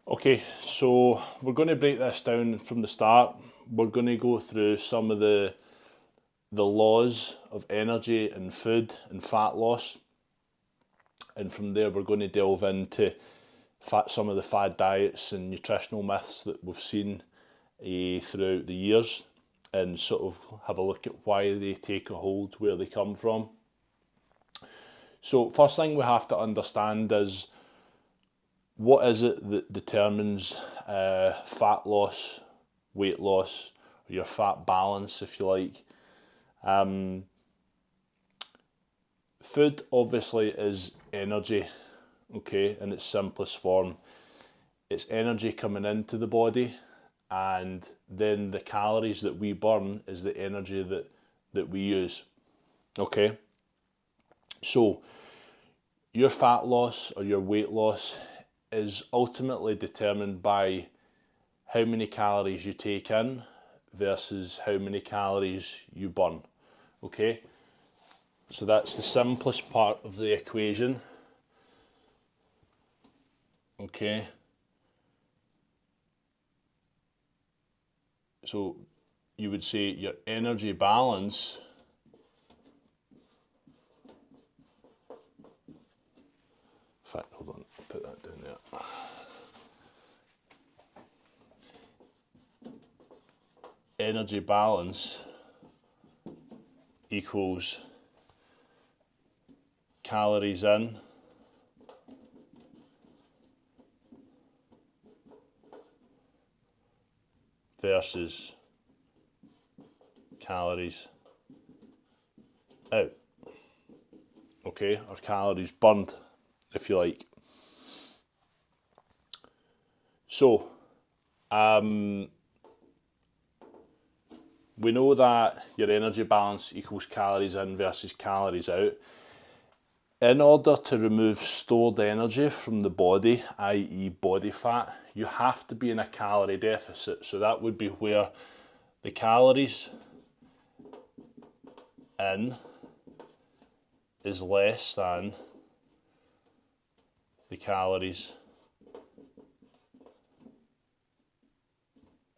Okay, so we're going to break this down from the start. We're going to go through some of the laws of energy and food and fat loss, and from there we're going to delve into some of the fad diets and nutritional myths that we've seen throughout the years, and sort of have a look at why they take a hold, where they come from. So first thing we have to understand is, what is it that determines fat loss, weight loss, or your fat balance, if you like? Food obviously is energy, okay, in its simplest form. It's energy coming into the body, and then the calories that we burn is the energy that we use, okay? So your fat loss or your weight loss is ultimately determined by how many calories you take in versus how many calories you burn, okay? So that's the simplest part of the equation, okay? So you would say your energy balance in fact, hold on, put that down there. Energy balance equals calories in versus calories out, okay, or calories burned, if you like. So we know that your energy balance equals calories in versus calories out. In order to remove stored energy from the body, i.e. body fat, you have to be in a calorie deficit. So that would be where the calories in is less than the calories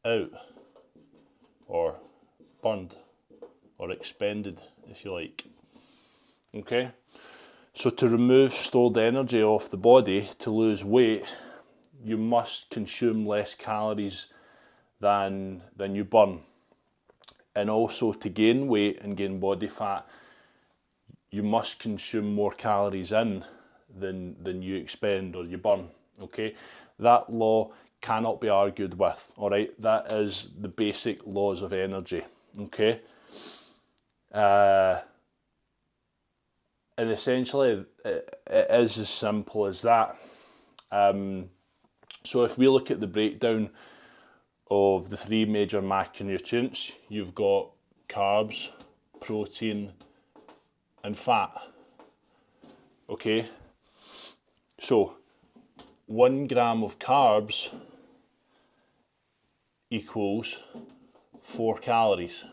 out, or burned, or expended, if you like. Okay? So to remove stored energy off the body, to lose weight, you must consume less calories than you burn. And also to gain weight and gain body fat, you must consume more calories in than you expend or you burn, okay? That law cannot be argued with, all right? That is the basic laws of energy, okay? And essentially, it is as simple as that. So if we look at the breakdown of the three major macronutrients, you've got carbs, protein, and fat, okay? So 1 gram of carbs equals 4 calories,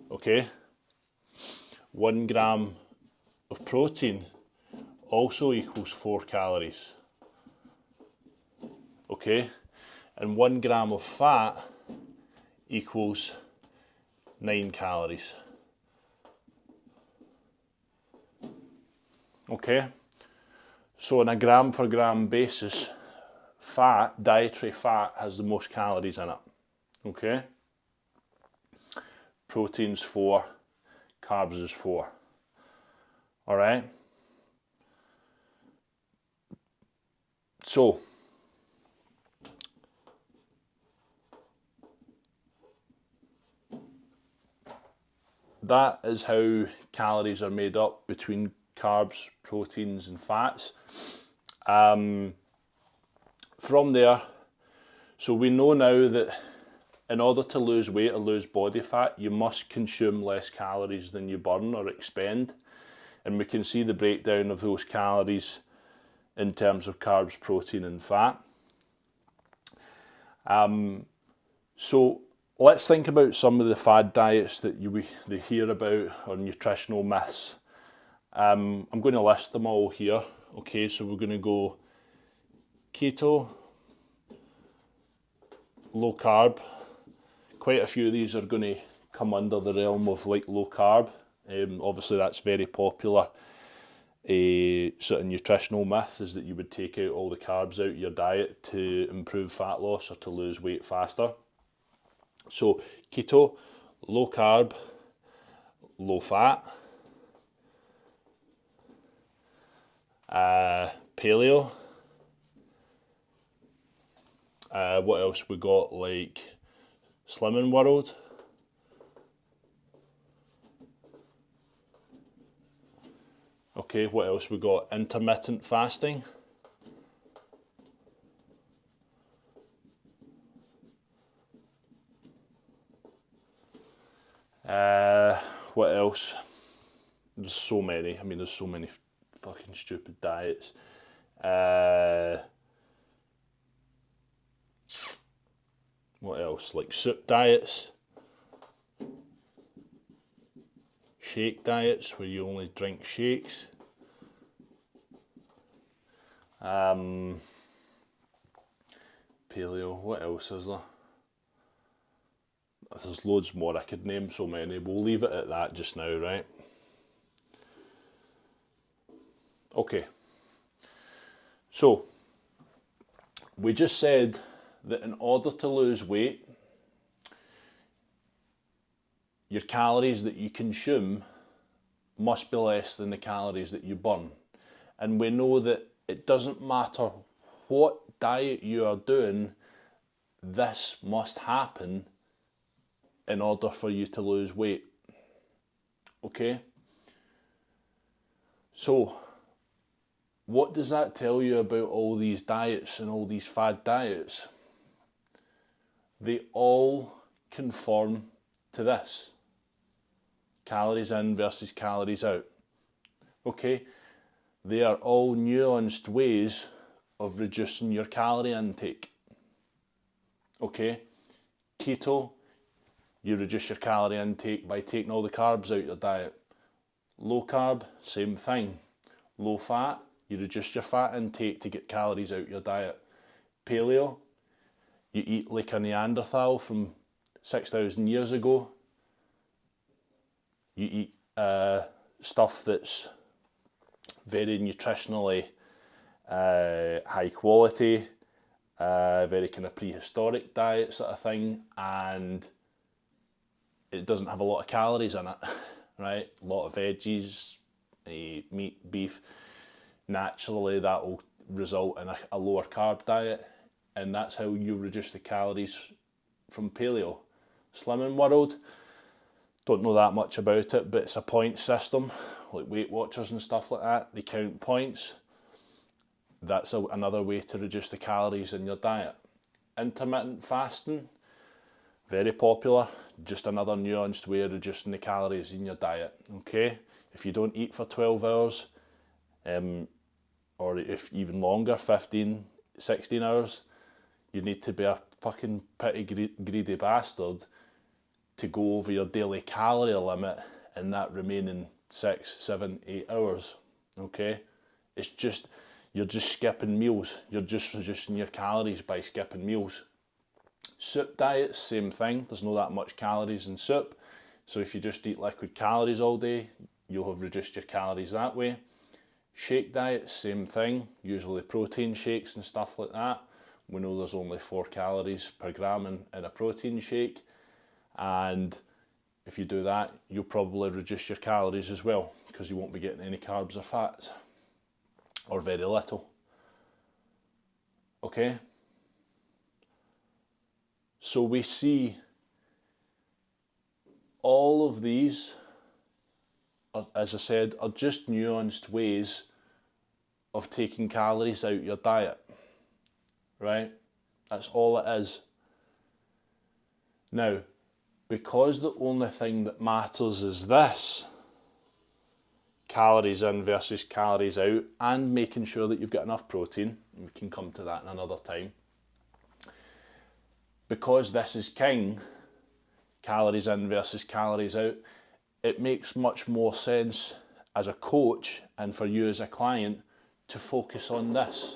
okay? 1 gram of protein also equals 4 calories, okay? And 1 gram of fat equals 9 calories, okay? So on a gram for gram basis, fat, dietary fat, has the most calories in it, okay? Protein's 4, carbs is 4, all right? So that is how calories are made up between carbs, proteins, and fats. From there, so we know now that in order to lose weight or lose body fat, you must consume less calories than you burn or expend. And we can see the breakdown of those calories in terms of carbs, protein, and fat. So let's think about some of the fad diets that they hear about, or nutritional myths. I'm going to list them all here. Okay, so we're going to go keto, low carb. Quite a few of these are going to come under the realm of like low carb. Obviously that's very popular. A sort of nutritional myth is that you would take out all the carbs out of your diet to improve fat loss or to lose weight faster. So keto, low carb, low fat, paleo. What else we got? Like Slimming World. Okay, what else we got? Intermittent fasting. What else? There's so many. I mean, there's so many fucking stupid diets. What else? Like soup diets. Shake diets, where you only drink shakes. Paleo, what else is there? There's loads more, I could name so many. We'll leave it at that just now, right? Okay. So, we just said that in order to lose weight, your calories that you consume must be less than the calories that you burn. And we know that it doesn't matter what diet you are doing, this must happen in order for you to lose weight. Okay? So, what does that tell you about all these diets and all these fad diets? They all conform to this. Calories in versus calories out. Okay? They are all nuanced ways of reducing your calorie intake. Okay? Keto, you reduce your calorie intake by taking all the carbs out your diet. Low carb, same thing. Low fat, you reduce your fat intake to get calories out your diet. Paleo, you eat like a Neanderthal from 6,000 years ago. You eat stuff that's very nutritionally high quality, very kind of prehistoric diet sort of thing, and it doesn't have a lot of calories in it, right? A lot of veggies, meat, beef. Naturally, that will result in a lower carb diet, and that's how you reduce the calories from paleo. Slimming World, don't know that much about it, but it's a point system, like Weight Watchers and stuff like that. They count points. That's another way to reduce the calories in your diet. Intermittent fasting, very popular, just another nuanced way of reducing the calories in your diet. Okay, if you don't eat for 12 hours, or if even longer, 15, 16 hours, you need to be a fucking pretty greedy bastard to go over your daily calorie limit in that remaining 6, 7, 8 hours. Okay, it's just, you're just skipping meals. You're just reducing your calories by skipping meals. Soup diets, same thing. There's not that much calories in soup. So if you just eat liquid calories all day, you'll have reduced your calories that way. Shake diets, same thing. Usually protein shakes and stuff like that. We know there's only 4 calories per gram in a protein shake. And if you do that, you'll probably reduce your calories as well, because you won't be getting any carbs or fats, or very little. Okay? So we see all of these, as I said, are just nuanced ways of taking calories out your diet, right? That's all it is. Now, because the only thing that matters is this, calories in versus calories out, and making sure that you've got enough protein, we can come to that in another time. Because this is king, calories in versus calories out, it makes much more sense as a coach and for you as a client to focus on this.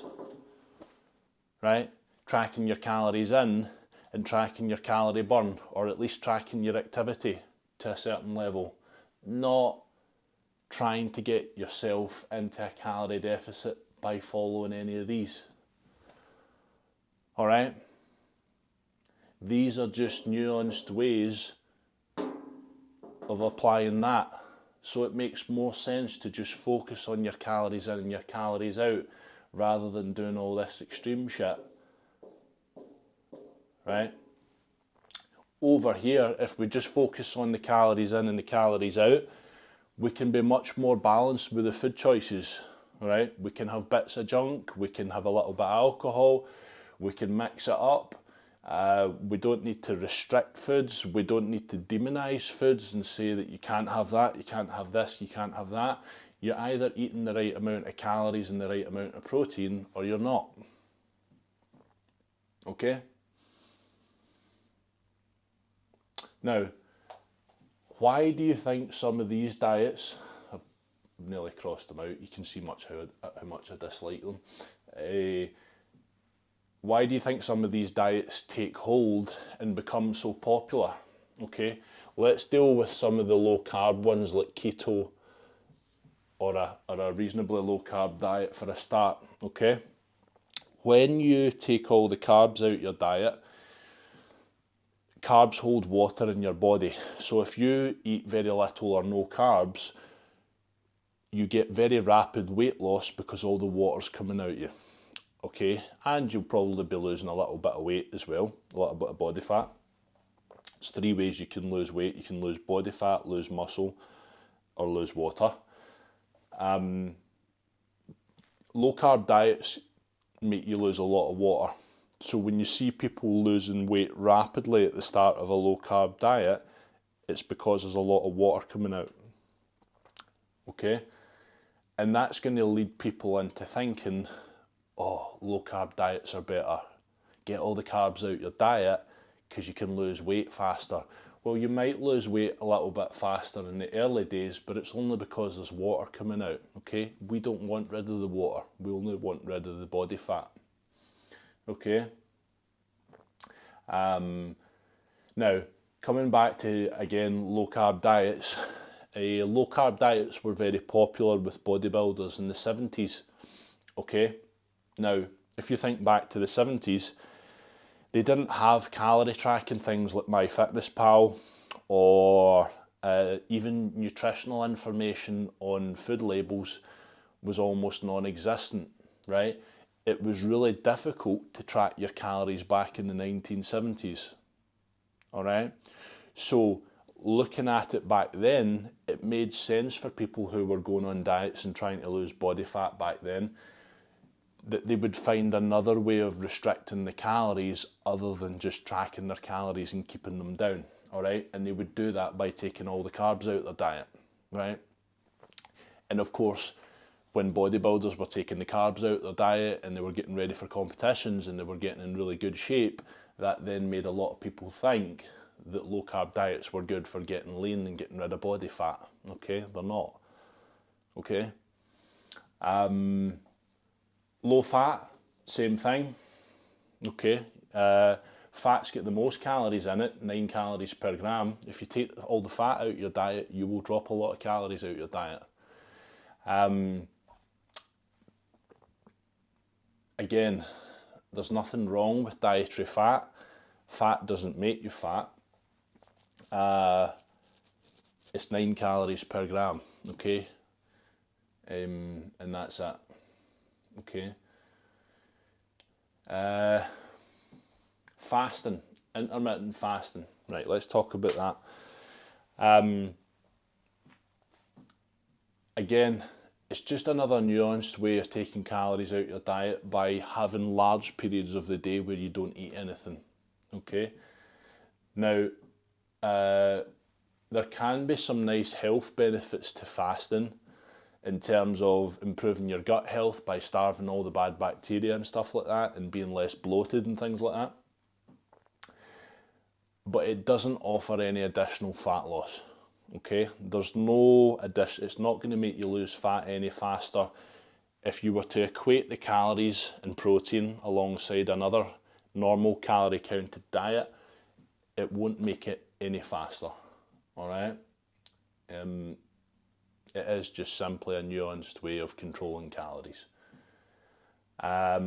right? Tracking your calories in and tracking your calorie burn, or at least tracking your activity to a certain level. Not trying to get yourself into a calorie deficit by following any of these. All right? These are just nuanced ways of applying that. So it makes more sense to just focus on your calories in and your calories out rather than doing all this extreme shit. Right? Over here, if we just focus on the calories in and the calories out, we can be much more balanced with the food choices. Right? We can have bits of junk, we can have a little bit of alcohol, we can mix it up. We don't need to restrict foods, we don't need to demonize foods and say that you can't have that, you can't have this, you can't have that. You're either eating the right amount of calories and the right amount of protein, or you're not. Okay? Now, why do you think some of these diets, I've nearly crossed them out, you can see how much I dislike them. Why do you think some of these diets take hold and become so popular? Okay, let's deal with some of the low carb ones like keto or a reasonably low carb diet for a start. Okay, when you take all the carbs out your diet, carbs hold water in your body. So if you eat very little or no carbs, you get very rapid weight loss because all the water's coming out of you. Okay, and you'll probably be losing a little bit of weight as well, a little bit of body fat. There's 3 ways you can lose weight. You can lose body fat, lose muscle, or lose water. Low carb diets make you lose a lot of water. So when you see people losing weight rapidly at the start of a low carb diet, it's because there's a lot of water coming out. Okay, and that's going to lead people into thinking, oh, low carb diets are better. Get all the carbs out your diet because you can lose weight faster. Well, you might lose weight a little bit faster in the early days, but it's only because there's water coming out, okay? We don't want rid of the water. We only want rid of the body fat, okay? Now, coming back to, again, low carb diets. Low carb diets were very popular with bodybuilders in the 70s, okay? Now, if you think back to the 70s, they didn't have calorie tracking things like MyFitnessPal or even nutritional information on food labels was almost non-existent, right? It was really difficult to track your calories back in the 1970s, all right? So looking at it back then, it made sense for people who were going on diets and trying to lose body fat back then, that they would find another way of restricting the calories other than just tracking their calories and keeping them down, all right? And they would do that by taking all the carbs out of their diet, right? And of course, when bodybuilders were taking the carbs out of their diet and they were getting ready for competitions and they were getting in really good shape, that then made a lot of people think that low carb diets were good for getting lean and getting rid of body fat, okay? They're not, okay? Low fat, same thing, okay? Fat's got the most calories in it, 9 calories per gram. If you take all the fat out of your diet, you will drop a lot of calories out of your diet. Again, there's nothing wrong with dietary fat. Fat doesn't make you fat. It's 9 calories per gram, okay? And that's it. Okay. Fasting, intermittent fasting. Right, let's talk about that. Again, it's just another nuanced way of taking calories out of your diet by having large periods of the day where you don't eat anything. Okay. Now, there can be some nice health benefits to fasting, in terms of improving your gut health by starving all the bad bacteria and stuff like that and being less bloated and things like that. But it doesn't offer any additional fat loss, okay? There's no addition, it's not going to make you lose fat any faster. if you were to equate the calories and protein alongside another normal calorie counted diet, it won't make it any faster, all right? It is just simply a nuanced way of controlling calories. Cool.